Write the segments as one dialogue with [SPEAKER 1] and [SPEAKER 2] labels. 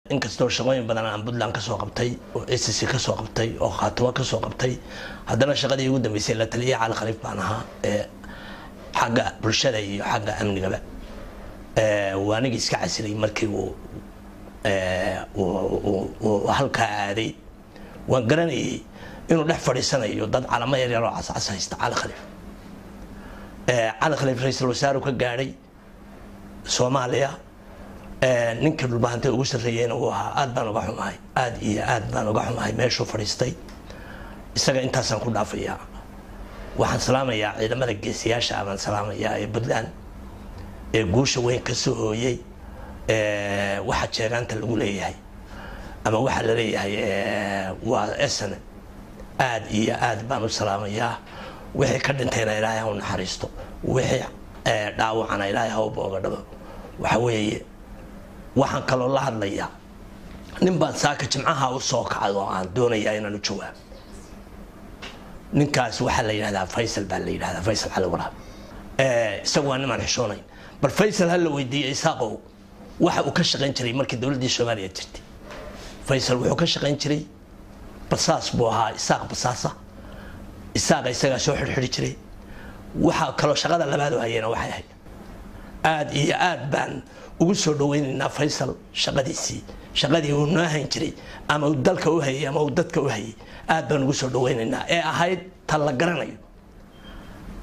[SPEAKER 1] inkastoo shaqooyin badan aan Puntland ka soo qabtay oo SSC ka soo qabtay oo Khaatuma ka soo qabtay haddana shaqadii ugu dambeysay la taliye Cali Khaliif baan ahaa xagga bulshada iyo xagga amniga waaniga iska casilay markii uu halka aaday waan garanayay inuu dhex fadhiisanayo dad calamo yar yar oo cascas haysta Cali Khaliif ra'iisul wasaare ka gaaray Soomaaliya ninka dhulbaantay ugu sareeyeen oo aad baan uga xumahay aad iyo aad baan uga xumahay meeshu fadhiistay isaga intaasaan ku dhaafayaa waxaan salaamayaa ciidamada geesiyaasha aan salaamayaa ee Puntland ee guusha weyn ka soo hooyay waxa jeegaanta lagu leeyahay ama waxa la leeyahay waa SN aad iyo aad baan u salaamayaa wixii ka dhintayna Ilaahay ha u naxariisto wixii dhaawacana Ilaahay ha u booga dhabo waxa weeye waxaan kaloo la hadlayaa nin baan saaka jimcaha u soo kacdo aan doonayaa inaan u jawaab ninkaas waxa la yiraahdaa Faysal baa la yiraahdaa Faysal Cali Waraab isagu waa niman xishoonayn bal Faysal hal la weydiiyay isaaqo waxa uu ka shaqayn jiray markii dawladda Soomaaliya jirtay Faysal wuxuu ka shaqayn jiray basaas buu ahaa isaaq basaasa isaga soo xirxiri jiray waxa kaloo shaqada labaad oo hayeen waxay ahayd aad iyo aad baan ugu soo dhaweynaa Faysal shaqadii uu naahayn jiray ama uu dalka u hayay ama uu dadka u hayay aad baan ugu soo dhaweynaa ee ahayd tan la garanayo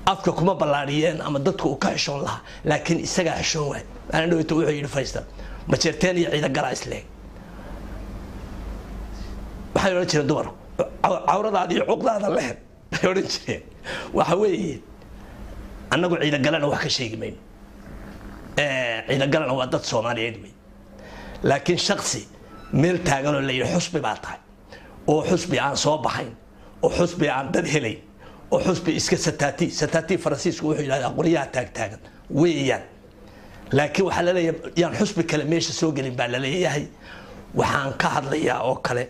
[SPEAKER 1] afka kuma balaariyeen ama dadku uu ka xishoon lahaa laakiin isaga xishoon waay aan dhaweyto wuxuu yiri Faysal ma jirteen iyo ciidan gala isleeg waxay oran jireen dumar cawradaada iyo cuqdaada leh ay oran jireen waxa weeye annagu ciidan galana wax ka sheegi mayno ciidan galana waa dad Soomaaliyeed wey laakiin shakhsi meel taagan oo la yiri xusbi baa tahay oo xusbi aan soo baxayn oo xusbi aan dad helay oo xusbi iska sataati Faransiisku wuxuu yiraahdaa qoriyaha taagan weeyaan laakiin waxa la leeyahay yaan xusbi kale meesha soo galin baa la leeyahay waxaan ka hadlayaa oo kale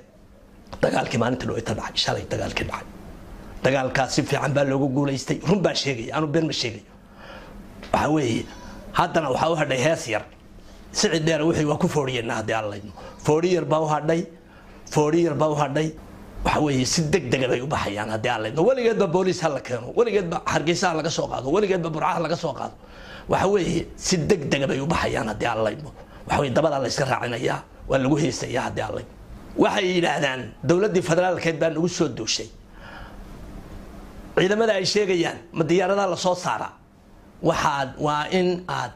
[SPEAKER 1] dagaalkii maalinta loo dhacay shalay dagaalkii dhacay dagaalkaas si fiican baa loogu guuleystay run baa sheegay aanu been ma sheegay waxa weeye haddana waxa uu hadhay hees yar sicid dheer wixii waa ku fooriyeenaa hadii aan leeyno fooriyar baa u hadhay waxa weeye si degdeg ah ay u baxayaan hadii aan leeyno waligeed ba booliis hal la keeno waligeed ba Hargeysa laga soo qaado waligeed ba Burca laga soo qaado waxa weeye si degdeg ah ay u baxayaan hadii aan leeyno waxa weeye dabada la iska raacinayaa waa lagu heesayaa hadii aan leeyno waxay yiraahdaan dawladda federaalkeed baa ugu soo dooshay ciidamada ay sheegayaan ma diyaaradaha la soo saara waa in aad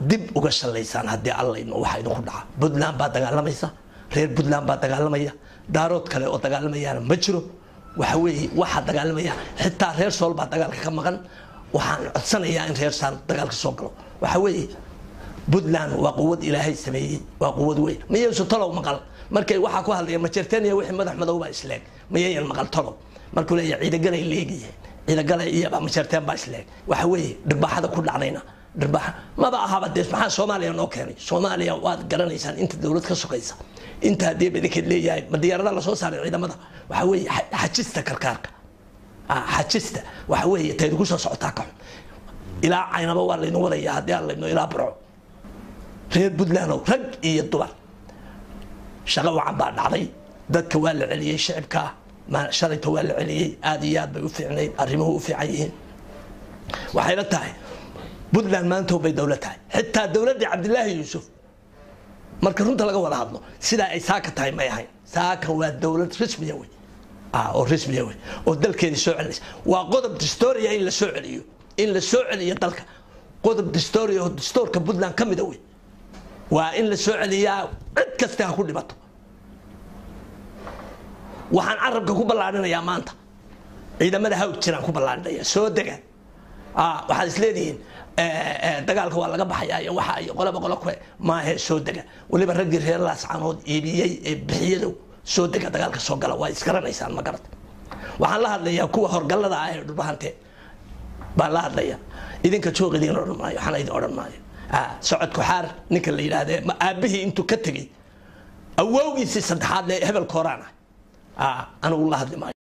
[SPEAKER 1] dib uga shalaysaan hadii Allahayno waxa idinku dhaca Puntland baa dagaalamaysa reer Puntland baa dagaalamaya daarood kale oo dagaalamayaan ma jiro waxa weeye waxa dagaalamaya xitaa reer Sool baa dagaalka ka maqan waxaan codsanayaa in reer Sool dagaalka soo galo waxa weeye Puntland waa quwad Ilaahay sameeyay waa quwad weyn ma yeesho talow maqal markay waxa ku hadlaya ma jirteen iyo wixii madax madow baa isleeg ma yeeyan maqal talow markuu leeyahay ciidan galay leegayeen ciidan galay iyo ma jirteen baa isleeg waxa weeye dhibaxada ku dhacdayna dhibaxa ma ba ahaba dees maxaa Soomaaliya noo keenay Soomaaliya waad garanaysaan inta dawlad ka sugaysa inta hadii badikad leeyahay ma diyaarada la soo saaray ciidamada waxa weeye xajista karkaarka xajista waxa weeye tayd ku soo socotaa ka ilaa aynaba waa leeyno wadaya hadii aan leeyno ilaa Burco reer Puntland rag iyo dumar shaqa wacan baa dhacday dadka waa la celiyay shacabka ma shalayto waa la celiyay aad iyo aad bay u fiicnay arrimuhu u fiican yihiin waxay la tahay Puntland maanta bay dawlad tahay xitaa dawladda Cabdullaahi Yuusuf marka runta laga wada hadlo sida ay saaka tahay ma yahay saaka waa dawlad rasmi ah oo rasmi ah oo dalkeedii soo celinaysa waa qodob dastuuriya in la soo celiyo dalka qodob dastuuriya oo dastuurka Puntland kamid ah waa in la soo celiyaa cid kasta ha ku dhibato waxaan arabka ku ballaarinayaa maanta ciidamada hawd jiraan ku ballaarinaya soo dega waxaad isleedihiin dagaalka waa laga baxayaa waxa ay qolaba ku ma aha soo dega waliba ragii reer Laascaanood iibiyay ee bixiyadu soo dega dagaalka soo gala waa iskaraneysaan ma garad waxaan la hadlayaa kuwa horgalada ah ee dhulbaante baa la hadlaya idinka joogidin oran maayo waxaan idin oran maayo socodku xaar ninka la yiraahdo ma aabihii intuu ka tagay awowgiisii saddexaad ee hebel koorana anigu la hadli maayo